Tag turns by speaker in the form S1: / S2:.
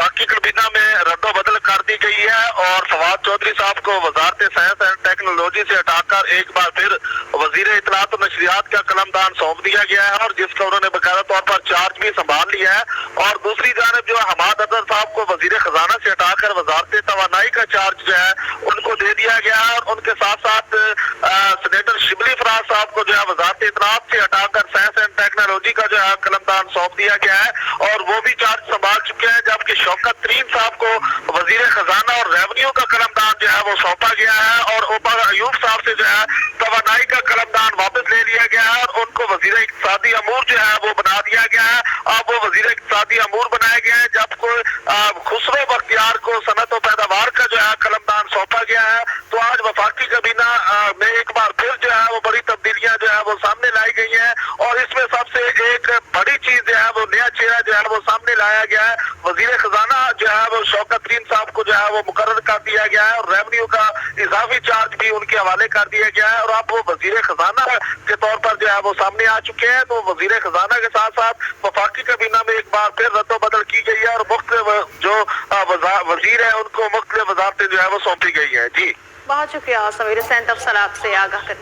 S1: वफाकी काबीना में रद्दोबदल कर दी गई है और फवाद चौधरी साहब को वजारत साइंस एंड टेक्नोलॉजी से हटाकर एक बार फिर वजीर इत्तलात और नशरियात का कलमदान सौंप दिया गया है और जिसका उन्होंने बाकायदा तौर पर चार्ज भी संभाल लिया है। और दूसरी जानब जो हमाद अजहर साहब को वजीर खजाना से हटाकर वजारत तवानाई का चार्ज जो है उनको दे दिया गया है और उनके साथ साथ सेनेटर शिबली फराज साहब को जो है वजारत इत्तलात से हटाकर साइंस एंड टेक्नोलॉजी का जो है कलमदान सौंप दिया गया है और वो भी चार्ज संभाल चुके हैं, जबकि शौकत तरीन साहब को वजीर खजाना और रेवेन्यू का कलमदान जो है वो सौंपा गया है और उमर अयूब साहब से जो है तवानाई का कलमदान वापस ले लिया गया है और उनको वजीर इक्तिसादी अमूर जो है वो बना दिया गया है। अब वो वजीर इक्तिसादी अमूर बनाए गए हैं, जबकि खुसरो बख्तियार को सनत और पैदावार का जो है कलमदान सौंपा गया है। तो आज वफाकी काबीना में एक बार फिर जो है वो बड़ी तब्दीलियां जो है वो सामने लाई गई हैं और इसमें सबसे एक बड़ी चीज जो है वो नया चेहरा जो है वो सामने लाया गया है। वजीर खजाना जो है वो शौकत तरीन साहब को जो है वो मुकर्रर कर दिया गया है और रेवेन्यू का इजाफी चार्ज भी उनके हवाले कर दिया गया है और अब वो वजीर खजाना के तौर पर जो है वो सामने आ चुके हैं। तो वजीर खजाना के साथ साथ वफाकी काबीना में एक बार फिर रद्दोबदल की गई है और मुख्तलिफ जो वजीर है उनको मुख्तलिफ वजारतें जो है वो सौंपी गई है। जी
S2: बहुत शुक्रिया समीर हुसैन तफसलात से आगाह करने